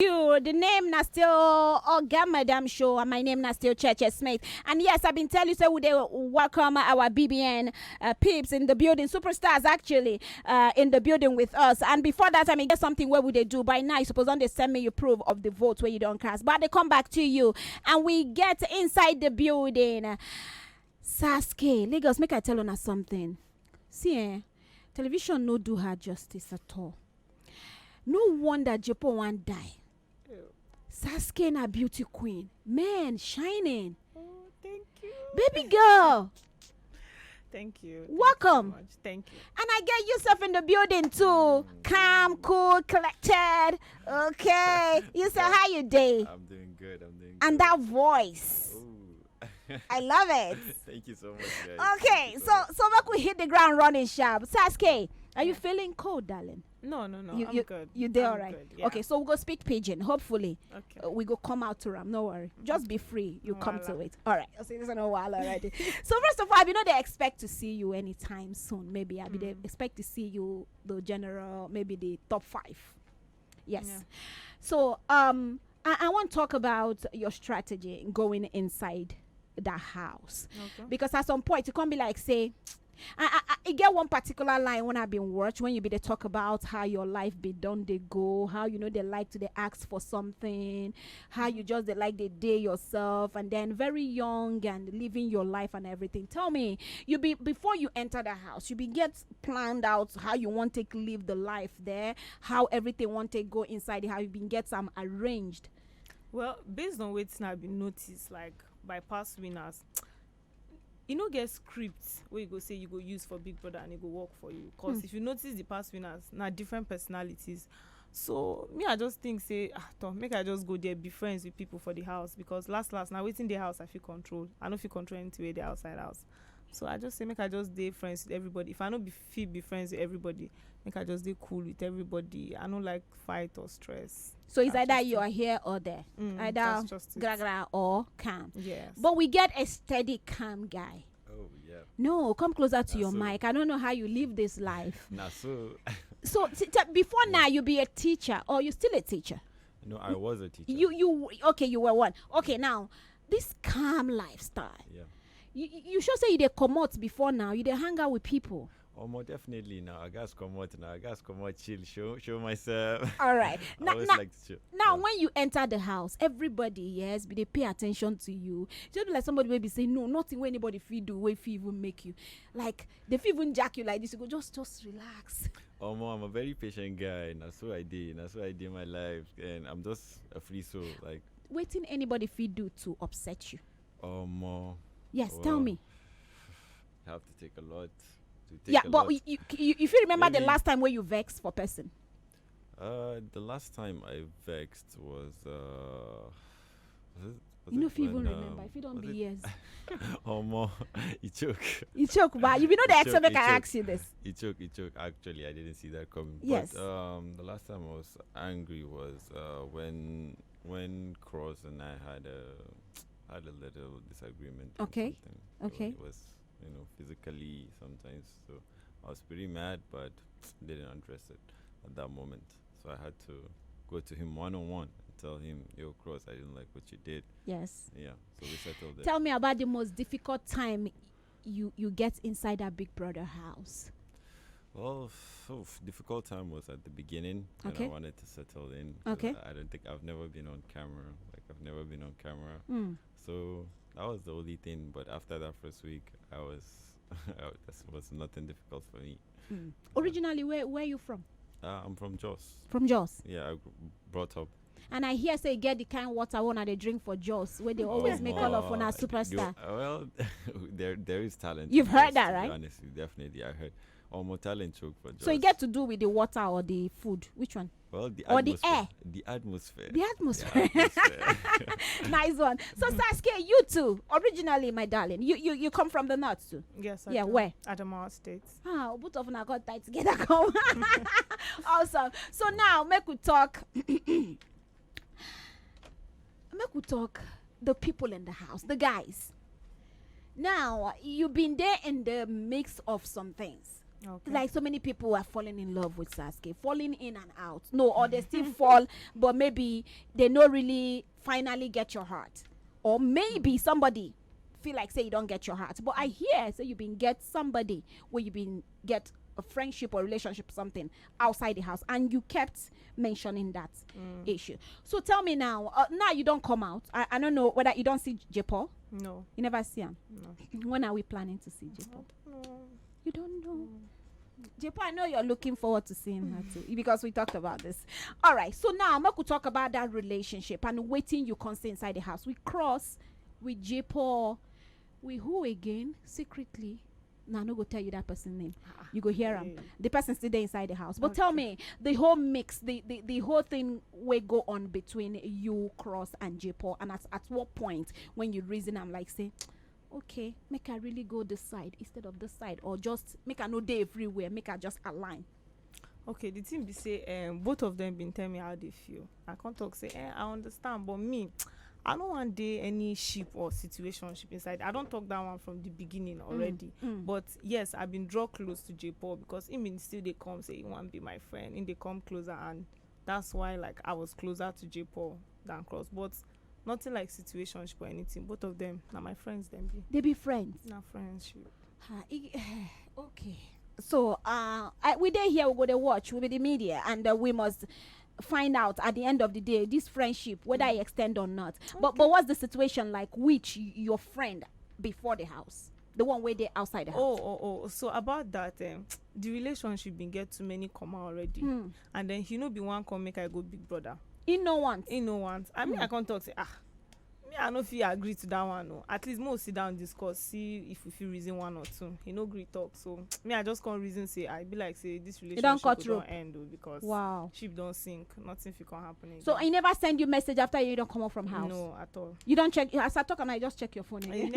You, the name na still Oga Madam Show, and my name na still Chechesmith. And yes, I've been telling you, so we welcome our BBN peeps in the building, superstars actually in the building with us. And before that, I mean, get something. Where would they do by now? You suppose on they send me your proof of the votes where you don't cast, but they come back to you, and we get inside the building. Saskay, Lagos, make I tell you something. See, television no do her justice at all. No wonder Japan won't die. Saskay na beauty queen. Man, shining. Oh, thank you. Baby girl. Thank you. Welcome. Thank you. And I get Yousef in the building too. Calm, cool, collected. Okay. Yousef, how you day? I'm doing good. And that voice. Ooh. I love it. Thank you so much, guys. Okay, so make we hit the ground running sharp. Saskay, are you feeling cold, darling? No. I'm good. You there, I'm all right? good, yeah. Okay, so we'll go speak pigeon. Hopefully, Okay. we go come out to Ram. No worry. Just be free. You No come to wahala. it. All right. I'll say this in a while already. So first of all, you know they expect to see you anytime soon. Maybe they expect to see you the general, maybe the top 5. Yes. Yeah. So I want to talk about your strategy in going inside the house. Okay. Because at some point, it can't be like, say, I get one particular line when I've been watched, when you be they talk about how your life be done, they go, how, you know, they like to, they ask for something, how you just, they like they day yourself, and then very young and living your life and everything. Tell me, you be, before you enter the house, you be get planned out how you want to live the life there, how everything want to go inside, how you been get some arranged. Well, based on what I've been noticed, like by past winners, you know, get scripts where you go say you go use for Big Brother and it go work for you. Cause if you notice the past winners, now different personalities. So me, I just think say, make I just go there, be friends with people for the house, because last now waiting the house I feel control. I don't feel control anything the outside house. So I just say make I just be friends with everybody. If I don't be friends with everybody, make I just be cool with everybody. I don't like fight or stress. So it's That's either just you it. are here or there, either that's just it. gra or calm. Yes. But we get a steady calm guy. Oh yeah. No, come closer to your so. mic. I don't know how you live this life. Nah, so So before now, you be a teacher, or you still a teacher? no, I was a teacher. You okay? You were one. Okay, now this calm lifestyle. Yeah. You should say you dey come out before now. You dey hang out with people. More definitely now. I guys come out now. I guys come out, chill, show myself. All right. I always like to chill. Now, Yeah. when you enter the house, everybody, yes, they pay attention to you. Just be like somebody will be saying, no, nothing where anybody feel do, way feel even make you. Like, they feel even jack you like this. You go, just relax. I'm a very patient guy. That's what I did. That's what I did in my life. And I'm just a free soul. Like, Waiting anybody feel do to upset you. more. Yes, tell Well, me. I have to take a lot. To take Yeah, a but lot. you if you remember the Maybe- last time where you vexed for person. The last time I vexed was You know if you even remember, if you don't be years. more. He choke. You choke, but you know the It extra choke, make it I choke. ask you this. He choke. Actually, I didn't see that coming. Yes. But the last time I was angry was when Cross and I had a little disagreement. on Okay. something. So Okay. it was physically sometimes. So I was pretty mad, but didn't address it at that moment. So I had to go to him one-on-one and tell him, "Yo, Cross, I didn't like what you did." Yes. Yeah. So we settled it. Tell me about the most difficult time you get inside that Big Brother house. Well, difficult time was at the beginning when Okay. I wanted to settle in. 'Cause Okay. I don't think I've never been on camera. I've never been on camera. So that was the only thing. But after that first week, I was that was nothing difficult for me. Originally, where you from? I'm from Jos. From Jos. Yeah, brought up. And I hear say get the kind water one they drink for Jos, where they always make all of on a superstar. Well, there is talent. You've in heard Jos, that, to be right? honest, definitely, I heard. More talent choke for Jos. So you get to do with the water or the food. Which one? well the or the atmosphere. air. The atmosphere. The atmosphere. Nice one. So Saskay, you too. Originally, my darling, you come from the north too. Yes. I Yeah, do. where? Adamawa State. Both of them are got tied together. Come. Awesome. So now make we talk. The people in the house, the guys. Now you've been there in the mix of some things. Okay. Like so many people are falling in love with Saskay, falling in and out. No, or they still fall, but maybe they don't really finally get your heart. Or maybe somebody feel like say you don't get your heart. But I hear say you been get somebody where you been get a friendship or relationship something outside the house, and you kept mentioning that issue. So tell me now, now you don't come out. I don't know whether you don't see J-Paul. No. You never see him. No. When are we planning to see J-Paul? No. You don't know. J-Paul, I know you're looking forward to seeing her too, because we talked about this. All right, so now I'm going to talk about that relationship and waiting you can stay inside the house. We cross with J-Paul. With who again? Secretly. Now, I'm not going to tell you that person's name. You go hear him. The person still there inside the house. But tell me, the whole mix, the whole thing will go on between you, Cross, and J-Paul. And at what point when you reason, I'm like, say, okay, make I really go this side instead of this side, or just make I no day everywhere, make I just align. Okay, the thing be say both of them been tell me how they feel. I can't talk say I understand, but me, I don't want day any ship or situationship inside. I don't talk that one from the beginning already. But yes, I've been draw close to J Paul because him been still they come say he want to be my friend, and they come closer, and that's why like I was closer to J Paul than Cross. But nothing like situationship or anything. Both of them, now my friends, them be. They be friends. Now friendship. Okay. So we there here, we go to watch with the media, and we must find out at the end of the day this friendship whether I extend or not. But what's the situation like? Which your friend before the house, the one where they outside the house? Oh. So about that, the relationship been get too many comma already, and then he no be one come make I go big brother. He no want. I mean I can't talk say me I no feel agree to that one. No, at least more sit down discuss, see if we feel reason one or two. He no agree talk, so me I just can't reason say I be like say this relationship don't end because ship don't sink, nothing fit can happen again. So I never send you message after you don't come up from house? No, at all. You don't check as I talk, and I just check your phone again.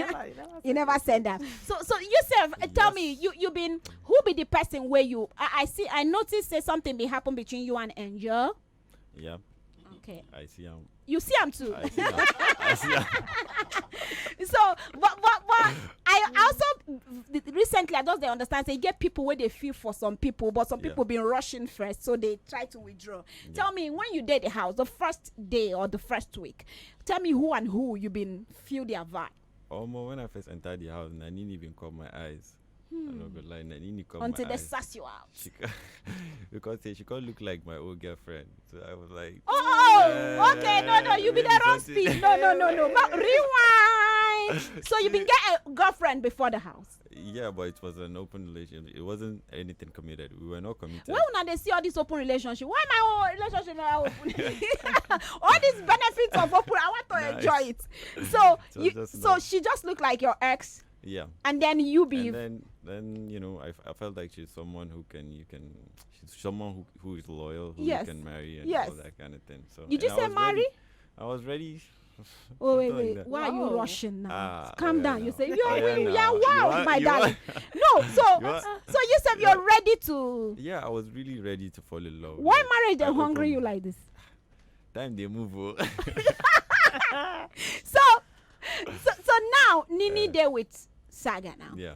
You never send that. So Yousef, tell me, you been who be the person where you I noticed say something be happen between you and Angel. Yeah. Okay. I see him. You see him too. I see him. So, but I also recently I just they understand say you get people where they feel for some people, but some people been rushing first, so they try to withdraw. Tell me, when you did the house, the first day or the first week, tell me who and who you been feel their vibe. When I first entered the house, Nini even caught my eyes. I'm not gonna lie, Nini caught until my they eyes. sass you out. Because she can't look like my old girlfriend. So I was like, okay, no, you be the wrong speed. No, rewind. So you been get a girlfriend before the house? Yeah, but it was an open relationship. It wasn't anything committed. We were not committed. Why would they see all this open relationship? Why my own relationship not open? All these benefits of open, I want to enjoy it. So she just looked like your ex. Yeah. And then you be. And then I felt like she's someone she's someone who is loyal, who you can marry and all that kind of thing. So did you say marry? I was ready. Oh wait. Why are you rushing now? Calm down. You say wow, my darling. No, so Yousef, you're ready to. Yeah, I was really ready to fall in love. Why marriage they hungry you like this? Time they move. So now Nini there with Saga now. Yeah.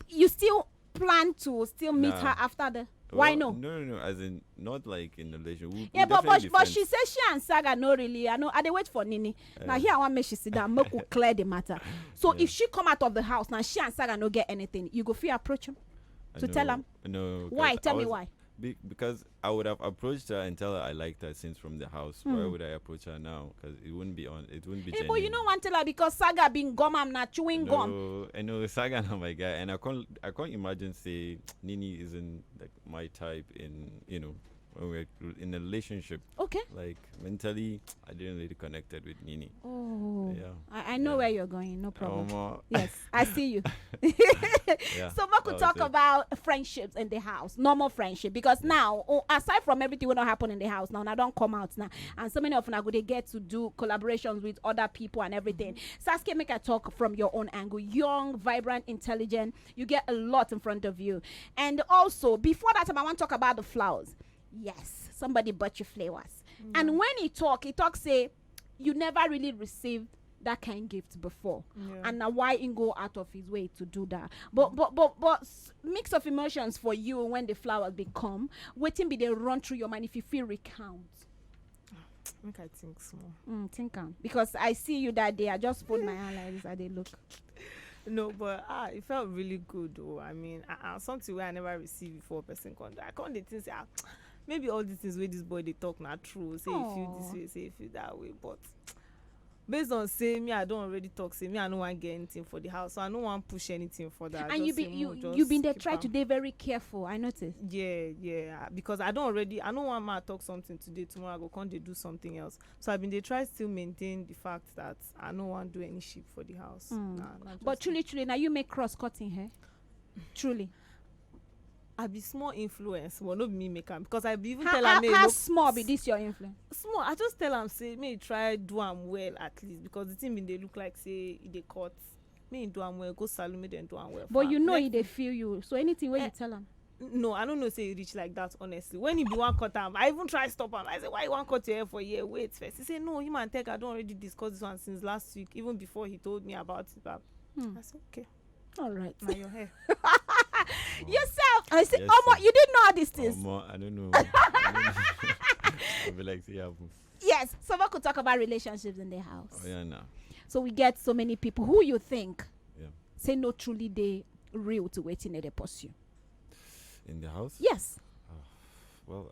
You still plan to still meet her after the? Why no? No. As in, not like in a relationship. But she says she and Saga no really. I know. I they wait for Nini. Now here I want me she sit down. Make we clear the matter. So if she come out of the house now, she and Saga no get anything. You go feel approach him to tell him. No. Why? Tell me why. Because I would have approached her and tell her I liked her since from the house. Why would I approach her now? Because it wouldn't be genuine. But you don't want to tell her because Saga being gum, I'm not chewing gum. I know Saga not my guy, and I can't imagine say Nini isn't like my type in when we're in a relationship. Okay. Like mentally, I didn't really connected with Nini. Oh. Yeah. I know where you're going. No problem. Yes, I see you. So we could talk about friendships in the house, normal friendship, because now, aside from everything what don't happen in the house now, I don't come out now, and so many of them they get to do collaborations with other people and everything. Saskay, make a talk from your own angle. Young, vibrant, intelligent. You get a lot in front of you, and also before that time, I want to talk about the flowers. Yes, somebody bought you flowers. And when he talk say you never really received that kind gift before, Yeah. and now why he go out of his way to do that. But mix of emotions for you when the flowers become. Waiting be they run through your mind if you feel recount. Make I think small. Think on, because I see you that day. I just put my hand like this and they look. No, but it felt really good though. I mean, something where I never received before person contact. I can't think say maybe all these things where this boy they talk not true. Say if you this way, say if you that way. But based on say me, I don't already talk. Say me, I don't want get anything for the house, so I don't want push anything for that. And you been there try to be very careful. I noticed. Yeah, because I don't want ma talk something today, tomorrow I go can't they do something else. So I've been they try still maintain the fact that I don't want to do any ship for the house. But truly, now you make cross cutting hair. Truly. I be small influence, but not me make am, because I be even How, tell am how small be this your influence? small. I just tell am say may try do am well at least, because the thing bin dey look like say e dey cut. May do am well, go salon, make them do am well. But you know they feel you, so anything where you tell them. No, I don't know say e reach like that honestly. When he be one cut am, I even try stop am. I say why you wan cut your hair for a year? Wait first. He say no, him and Tech I don't already discuss this one since last week, even before he told me about it. But I said okay, All right. now your hair. Yourself, I say, Yes, Omo, sir. you didn't know all these things. I don't know. I be like, yeah. Yes, someone could talk about relationships in their house. Oh yeah, nah. So we get so many people who you think Yeah. say no, truly they real to waiting at the pursue. In the house? Yes. Well,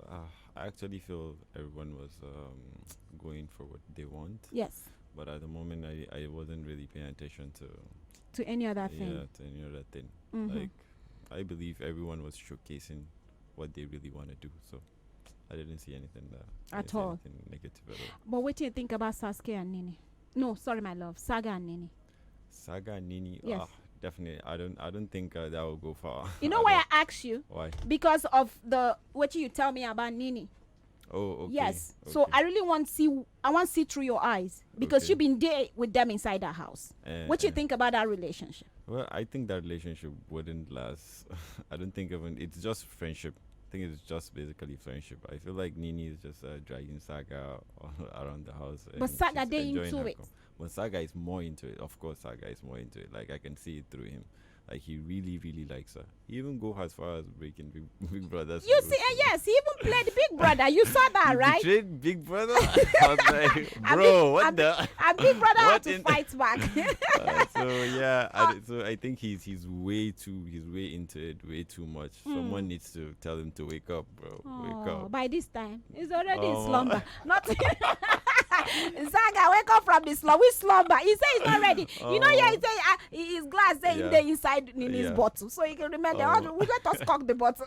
I actually feel everyone was going for what they want. Yes. But at the moment, I wasn't really paying attention To any other thing. to any other thing. Mhm. Like, I believe everyone was showcasing what they really want to do. So I didn't see anything At all. anything negative at all. But what do you think about Saskay and Nini? No, sorry, my love. Saga and Nini. Saga and Nini, Yes. definitely. I don't think that will go far. You know why I asked you? Why? Because of what you tell me about Nini. Oh, okay. Yes. So okay. I really want to see through your eyes, because Okay. you've been there with them inside the house. What you think about that relationship? Well, I think that relationship wouldn't last. I don't think it's just friendship. I think it's just basically friendship. I feel like Nini is just dragging Saga around the house. But and Saga, she's they enjoying into her it. But Saga is more into it. Of course, Saga is more into it. Like, I can see it through him. Like, he really, really likes her. He even go as far as breaking Big Brother's You rules. see, yes, he even played Big Brother. You saw that, He right? betrayed Big Brother. I was like, bro, what the? And Big Brother had What to in- fight back. So yeah, so I think he's way into it way too much. Someone needs to tell him to wake up, bro. Wake up. By this time, he's already in Oh. slumber. Not Saga, wake up from the slumber. We slumber. He say he's not ready. You know, yeah, he say his glass say in Yeah. the inside in his Yeah. bottle, so he can remember. Oh. We let us cock the bottle.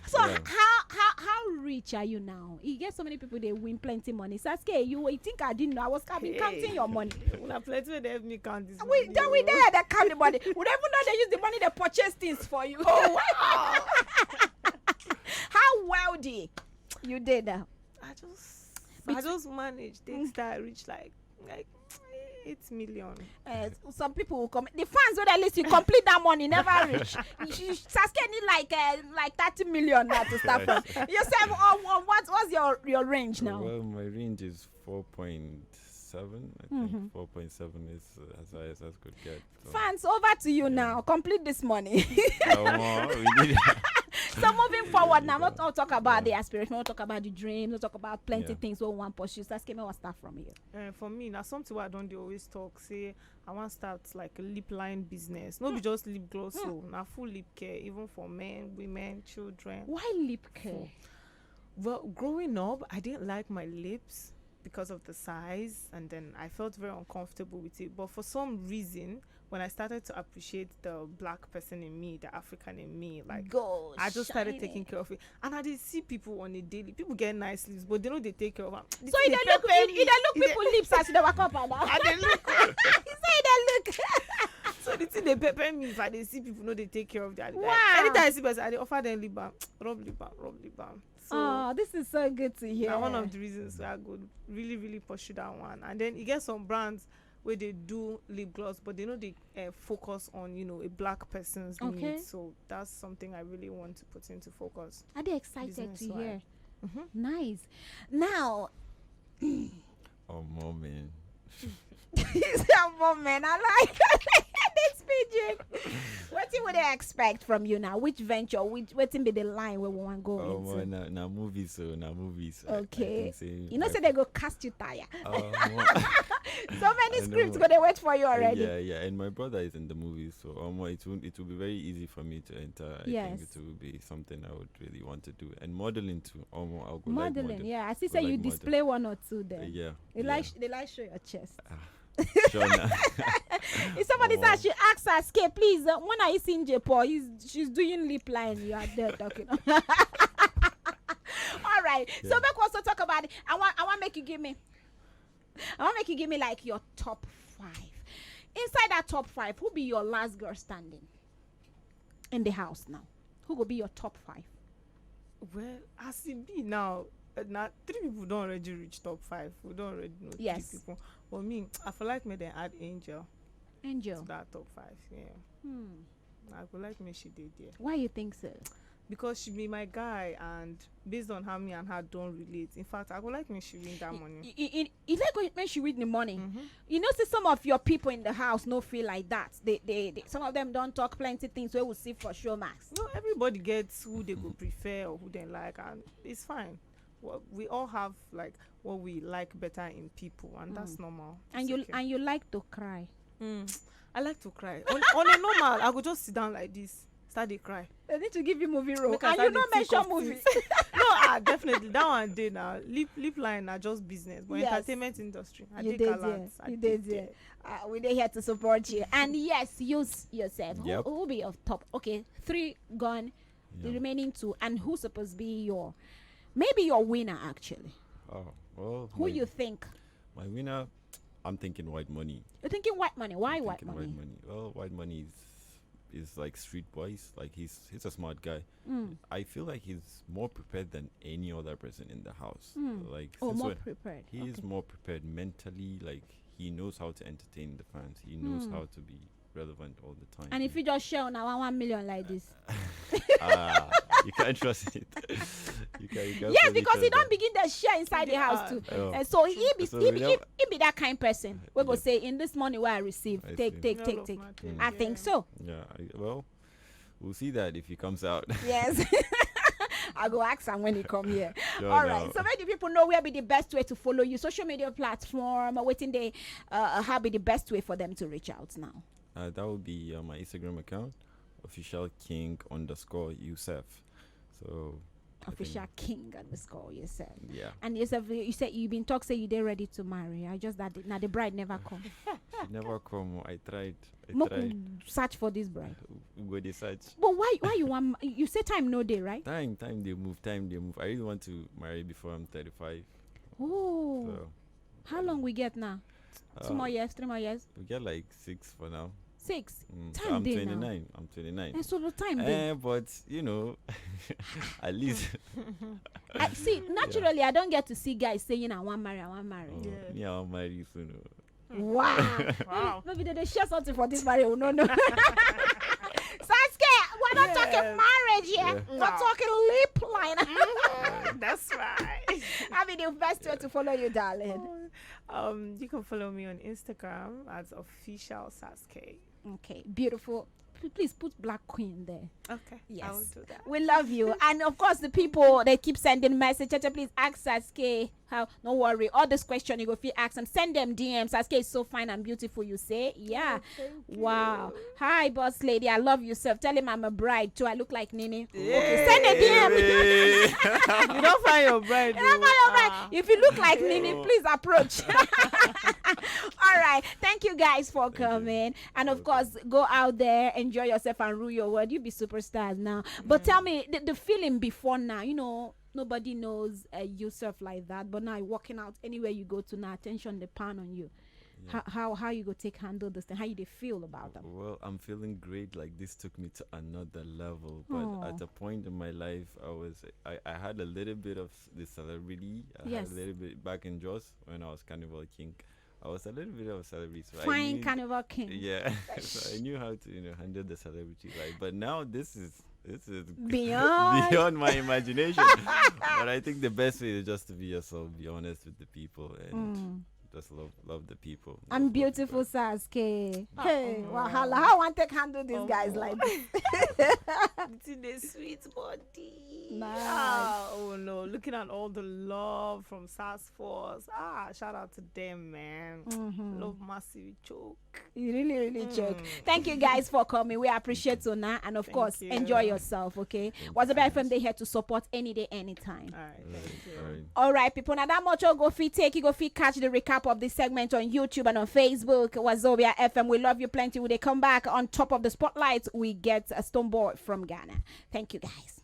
So Yeah. how rich are you now? You get so many people they win plenty money. Saskay, you think I didn't know? I've been counting your money. Una plenty wey dey help me count this We money, then we oh. there they count the money. We don't even know they use the money they purchase things for you. Oh wow. How wealthy you did that? I just managed things that reach like 8 million. Some people will come. The fans will at least you complete that money never reach. Saskay need like 30 million now to start from. Yourself, what's your range now? Well, my range is 4.7. I think 4.7 is as high as I could get. So. Fans, over to you now. Complete this money. We need So moving forward now, not talk about the aspiration, not talk about the dream, not talk about plenty Yeah. things we want to pursue. Saskay, me will start from here. For me, now something where I don't dey always talk. Say I want start like a lip line business. Not be just lip gloss, so now full lip care, even for men, women, children. Why lip care? Well, growing up, I didn't like my lips because of the size, and then I felt very uncomfortable with it. But for some reason, when I started to appreciate the black person in me, the African in me, like Go I just started shiny. taking care of it. And I did see people on a daily. People get nice lips, but they know they take care of them. So he dey look people lips as they walk up and down. I dey look. He say he dey look. So the thing they pepper me if I dey see people know they take care of their lip. Wow. Anytime I see person, I dey offer them lip balm, rub lip balm. So Oh, this is so good to hear. na one of the reasons why I go really, really pursue that one. And then you get some brands where they do lip gloss, but they know they focus on, a black person's Okay. needs. So that's something I really want to put into focus. Are they excited to Business-wise. hear? Nice. Now, More men. He's a woman. I like this pigeon. What would they expect from you now? Which venture? Which be the line where we want to go Oh, into? now movies, so now movies. Okay. Say You know, say they go cast you tire. more- So many I scripts know. go they wait for you already. Yeah. And my brother is in the movie, so it will be very easy for me to enter. I Yes. think it will be something I would really want to do. And modeling too. I'll go Modeling, like model. yeah. I see. Go Say like you model. display one or two there. Yeah. They like show your chest. Sure now. If somebody Oh. says she asks Saskay, please, when are you seeing J-Paul? She's doing lip line. You are there talking. All right. Yeah. So make also talk about it. I want make you give me like your top 5. Inside that top 5, who be your last girl standing in the house now? Who will be your top 5? Well, as it be now, 3 people don't already reach top 5. We don't already know Yes. 3 people. But me, I feel like me then add Angel Angel. to that top 5. Yeah. I feel like me she did there. Why you think so? Because she be my guy, and based on how me and her don't relate. In fact, I would like me she win that money. It's like when she win the money. Mm-hmm. You know, see some of your people in the house no feel like that. They some of them don't talk plenty things we will see for show max. No, everybody gets who they could prefer or who they like, and it's fine. Well, we all have like what we like better in people, and that's normal. And It's okay. you like to cry. I like to cry. on a normal, I go just sit down like this, start to cry. They need to give you movie role. Make I And you start don't dey think mention of movie. things. No, definitely that one day now. Lip line are just business, but Yes. entertainment industry. I You take did a lot. there. I You take did there. there. We're here to support you. And yes, use yourself. Yep. Who will be your top? Okay, 3 gone. The Yeah. remaining 2. And who's supposed to be maybe your winner actually? Oh, well. Who you think? My winner, I'm thinking White Money. You're thinking white money. Why I'm white thinking money? White Money. Well, White Money is like street boys. Like he's a smart guy. I feel like he's more prepared than any other person in the house. Like Oh, since more when- prepared. he is more prepared mentally. Like he knows how to entertain the fans. He knows how to be relevant all the time. And if you just share now 1 million like this. You can't trust it. you can't Yes, fully because he trust don't that. begin to share inside the Yeah. house too. Oh. And so he be So he we be, don't- he be that kind person. We go Yeah. say in this money where I receive, I take, see. take, All take, of take. my thing, I think so. Yeah. Well, we'll see that if he comes out. Yes. I go ask him when he come here. Sure All right. now. So many people know where be the best way to follow you. Social media platform. Waiting they how be the best way for them to reach out now. That would be my Instagram account, official king _ Yousef. So I think- Official king underscore yourself. Yeah. And yourself, you said you've been talk say you they ready to marry. I just that now the bride never come. She never come. I tried. Make we search for this bride. Go the search. But why you want you say time no day, right? Time they move. I really want to marry before I'm 35. Oh, So how long we get now? 2 more years, 3 more years, we get like 6 for now. 6. So Time I'm dey now. 29. I'm 29. And so the time day. But you know, at least I see. Naturally, I don't get to see guys saying I want marry, I want marry. oh, Yeah. me I'll marry soon. Oh. Wow. Wow. Maybe they share something for this marriage. No. Saskay, we're not talking Yes. marriage here. Yeah. We're No. talking lip line. That's right. I mean, the best way to follow you, darling. You can follow me on Instagram as official Saskay. Okay, beautiful. Please put Black Queen there. Okay. I will Yes. do that. We love you. And of course, the people, they keep sending messages. Please ask Saskay. How? No worry. All this question, you go feel ask them. Send them DMs. Saskay is so fine and beautiful, you say. Yeah. Wow. Hi, boss lady. I love yourself. Tell him I'm a bride too. I look like Nini. Okay, send a DM. You don't find your bride. Am I alright? If you look like Nini, please approach. All right. Thank you guys for coming. And of course, go out there, enjoy yourself and rule your world. You be superstars now. But tell me the feeling before now, you know, nobody knows yourself like that. But now you're walking out anywhere you go to now, attention the pan on you. Yeah. How you go take handle this thing? How you they feel about them? Well, I'm feeling great. Like this took me to another level. But Aw. at a point in my life, I had a little bit of the celebrity. I Yes. had a little bit back in Jos when I was Carnival King. I was a little bit of a celebrity. So I Fine knew- Carnival King. Yeah. So I knew how to handle the celebrity life. But now this is Beyond. beyond my imagination. But I think the best way is just to be yourself, be honest with the people, and just love the people. I'm love beautiful, everybody. Saskay. Hey, wahala. How I want to handle these guys Omo. like this? It's in the sweet body. Nice. Oh no, looking at all the love from SAS Force. Shout out to them, man. Love massive choke. You really joke. Thank you guys for coming. We appreciate you now, and of Thank course, you. enjoy yourself. Okay, what's about FM? They here to support any day, anytime. All right, thank you. Alright. All right, people. Now that much, go fit take you go fit catch the recap of this segment on YouTube and on Facebook. Wazobia FM. We love you plenty. When they come back on top of the spotlight, we get a stone boy from Ghana. Thank you, guys.